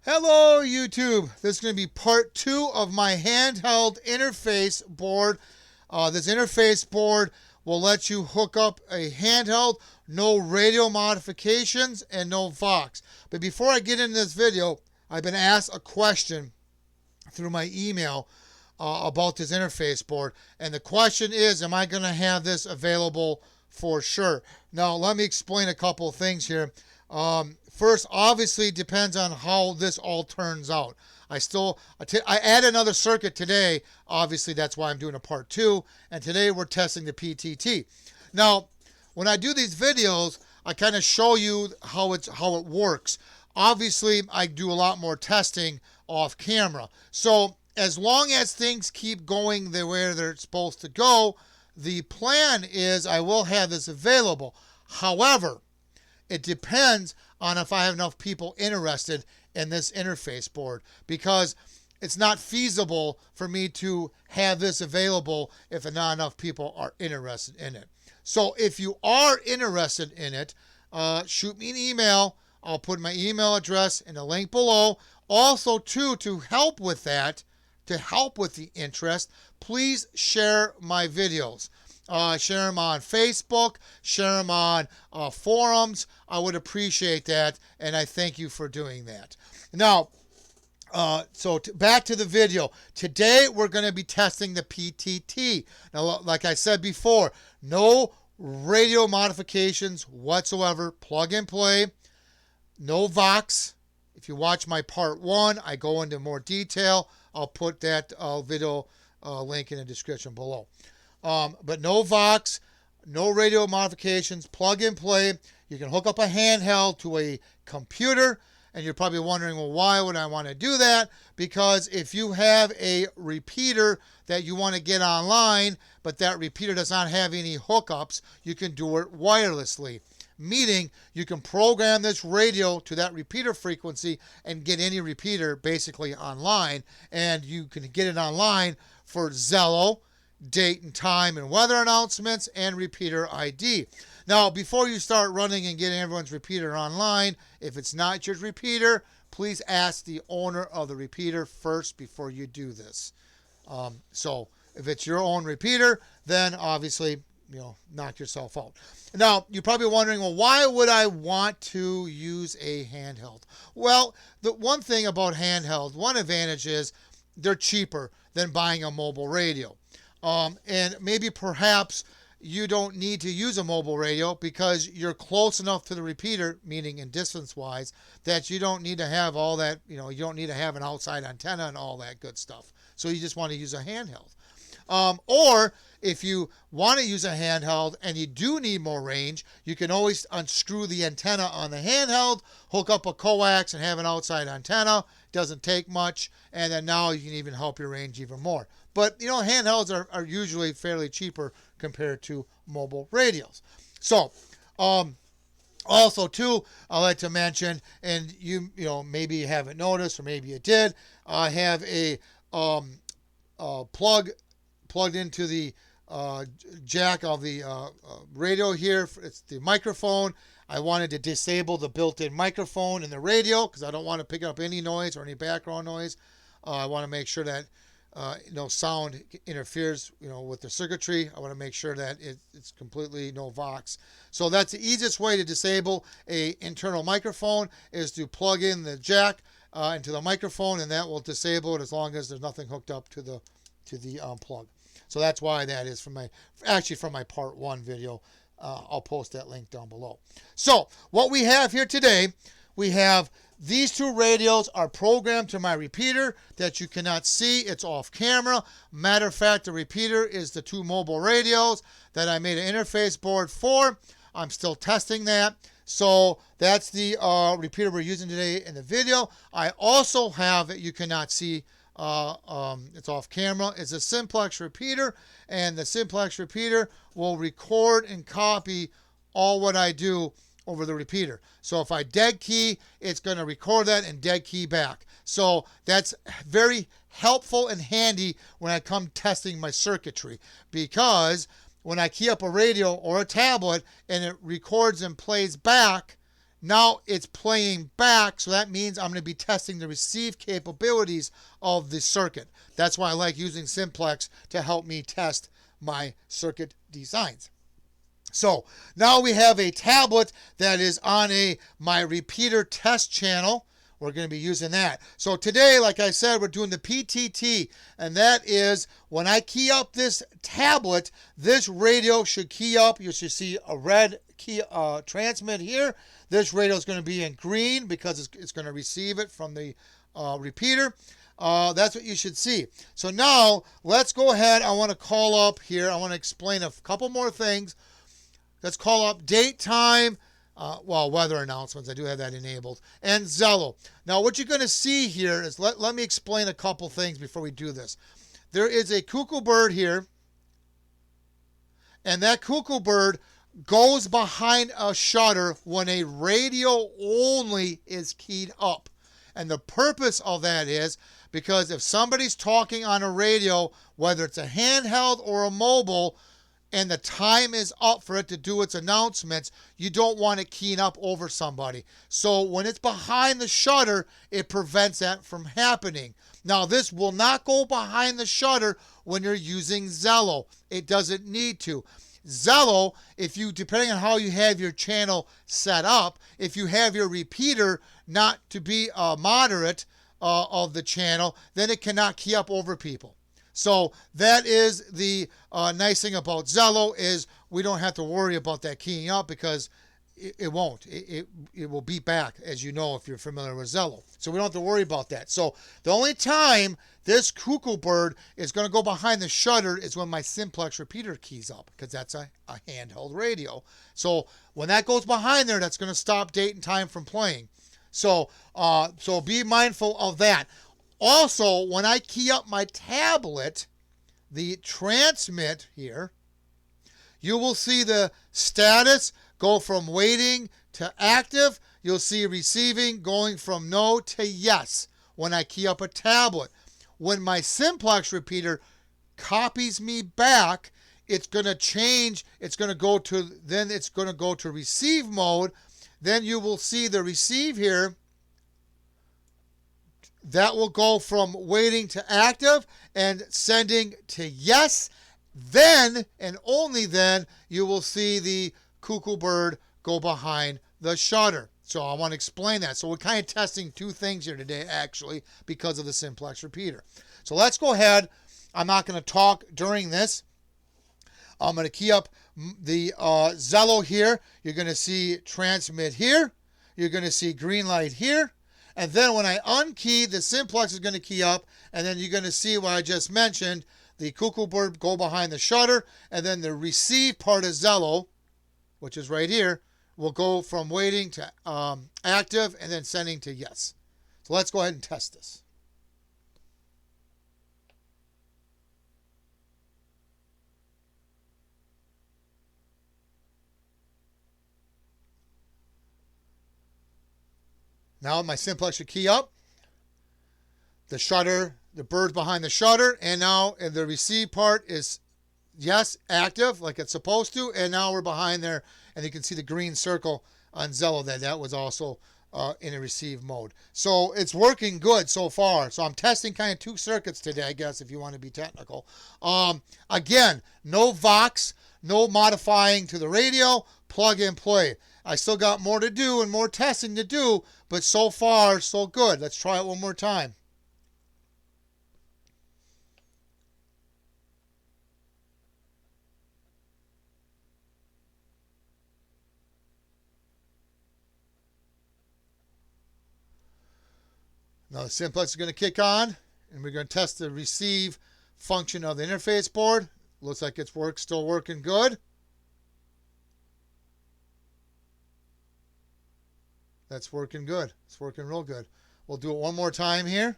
Hello YouTube, this is going to be part 2 of my handheld interface board. This interface board will let you hook up a handheld, no radio modifications and no VOX. But before I get into this video, I've been asked a question through my email about this interface board, and the question is, am I going to have this available for sure? Now let me explain a couple of things here. First, obviously, depends on how this all turns out. I add another circuit today. Obviously, that's why I'm doing a part 2. And today we're testing the PTT. Now, when I do these videos, I kind of show you how it works. Obviously, I do a lot more testing off camera. So as long as things keep going the way they're supposed to go, the plan is I will have this available. However, it depends on if I have enough people interested in this interface board, because it's not feasible for me to have this available if not enough people are interested in it. So if you are interested in it, shoot me an email. I'll put my email address in the link below. Also, too, to help with that, to help with the interest, please share my videos. Share them on Facebook, share them on forums. I would appreciate that, and I thank you for doing that. Now, back to the video. Today, we're going to be testing the PTT. Now, like I said before, no radio modifications whatsoever. Plug and play. No VOX. If you watch my part 1, I go into more detail. I'll put that video link in the description below. But no VOX, no radio modifications, plug and play. You can hook up a handheld to a computer, and you're probably wondering, well, why would I want to do that? Because if you have a repeater that you want to get online, but that repeater does not have any hookups, you can do it wirelessly. Meaning you can program this radio to that repeater frequency and get any repeater basically online, and you can get it online for Zello, date and time and weather announcements, and repeater ID. Now, before you start running and getting everyone's repeater online, if it's not your repeater, please ask the owner of the repeater first before you do this. So if it's your own repeater, then obviously, knock yourself out. Now, you're probably wondering, well, why would I want to use a handheld? Well, the one thing about handheld, one advantage is they're cheaper than buying a mobile radio. And maybe perhaps you don't need to use a mobile radio because you're close enough to the repeater, meaning in distance-wise, that you don't need to have all that, you don't need to have an outside antenna and all that good stuff. So you just want to use a handheld. Or if you want to use a handheld and you do need more range, you can always unscrew the antenna on the handheld, hook up a coax and have an outside antenna. Doesn't take much, and then now you can even help your range even more. But, handhelds are usually fairly cheaper compared to mobile radios. So, also, too, I'd like to mention, and you maybe you haven't noticed, or maybe you did, I have a plugged into the jack of the radio here. It's the microphone. I wanted to disable the built-in microphone in the radio because I don't want to pick up any noise or any background noise. I want to make sure that no sound interferes, with the circuitry. I want to make sure that it's completely no VOX. So that's the easiest way to disable a internal microphone, is to plug in the jack into the microphone, and that will disable it as long as there's nothing hooked up to the plug. So that's why that is from my part 1 video. I'll post that link down below. So what we have here today, we have these 2 radios are programmed to my repeater that you cannot see. It's off camera. Matter of fact, the repeater is the 2 mobile radios that I made an interface board for. I'm still testing that. So that's the repeater we're using today in the video. I also have it, you cannot see, it's off camera. It's a simplex repeater, and the simplex repeater will record and copy all what I do over the repeater. So if I dead key, it's going to record that and dead key back. So that's very helpful and handy when I come testing my circuitry, because when I key up a radio or a tablet and it records and plays back, Now it's playing back, so that means I'm going to be testing the receive capabilities of the circuit. That's why I like using simplex to help me test my circuit designs. So now we have a tablet that is on my repeater test channel. We're going to be using that. So today, like I said, we're doing the PTT, and that is when I key up this tablet, this radio should key up. You should see a red key transmit here. This radio is going to be in green because it's going to receive it from the repeater. That's what you should see. So now let's go ahead. I want to call up here. I want to explain a couple more things. Let's call up date, time, weather announcements. I do have that enabled. And Zello. Now, what you're going to see here is, let me explain a couple things before we do this. There is a cuckoo bird here. And that cuckoo bird goes behind a shutter when a radio only is keyed up. And the purpose of that is because if somebody's talking on a radio, whether it's a handheld or a mobile, and the time is up for it to do its announcements, you don't want it keying up over somebody. So when it's behind the shutter, it prevents that from happening. Now, this will not go behind the shutter when you're using Zello. It doesn't need to. Zello, if you, depending on how you have your channel set up, if you have your repeater not to be moderate of the channel, then it cannot key up over people. So that is the nice thing about Zello, is we don't have to worry about that keying up because it won't. It will beat back, as you know, if you're familiar with Zello. So we don't have to worry about that. So the only time this cuckoo bird is going to go behind the shutter is when my simplex repeater keys up, because that's a handheld radio. So when that goes behind there, that's going to stop date and time from playing. So be mindful of that. Also, when I key up my tablet, the transmit here, you will see the status go from waiting to active. You'll see receiving going from no to yes when I key up a tablet. When my simplex repeater copies me back, it's going to change. It's going to go to receive mode. Then you will see the receive here. That will go from waiting to active and sending to yes. Then, and only then, you will see the cuckoo bird go behind the shutter. So I want to explain that. So we're kind of testing two things here today, actually, because of the simplex repeater. So let's go ahead. I'm not going to talk during this. I'm going to key up the Zello here. You're going to see transmit here. You're going to see green light here. And then when I unkey, the simplex is going to key up, and then you're going to see what I just mentioned, the cuckoo bird go behind the shutter, and then the receive part of Zello, which is right here, will go from waiting to active and then sending to yes. So let's go ahead and test this. Now my simplex should key up. The shutter, the bird's behind the shutter, and now the receive part is, yes, active like it's supposed to, and now we're behind there, and you can see the green circle on Zello that was also in a receive mode. So it's working good so far. So I'm testing kind of two circuits today, I guess, if you want to be technical. Again, no VOX, no modifying to the radio, plug and play. I still got more to do and more testing to do, but so far, so good. Let's try it one more time. Now the simplex is going to kick on, and we're going to test the receive function of the interface board. Looks like it's still working good. That's working good. It's working real good. We'll do it one more time here.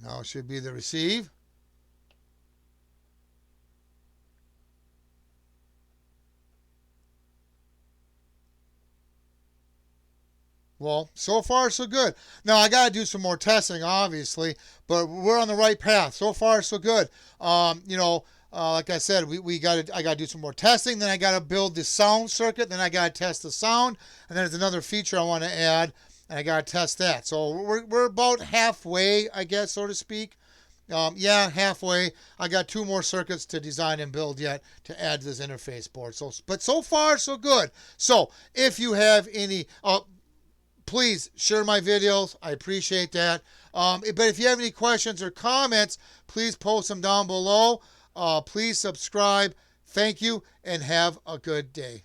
Now it should be the receive. Well, so far so good. Now I got to do some more testing, obviously, but we're on the right path. So far so good. Like I said, I got to do some more testing. Then I got to build the sound circuit. Then I got to test the sound, and then there's another feature I want to add, and I got to test that. So we're about halfway, I guess, so to speak. Yeah, halfway. I got 2 more circuits to design and build yet to add to this interface board. But so far so good. So if you have any, please share my videos. I appreciate that. But if you have any questions or comments, please post them down below. Please subscribe. Thank you, and have a good day.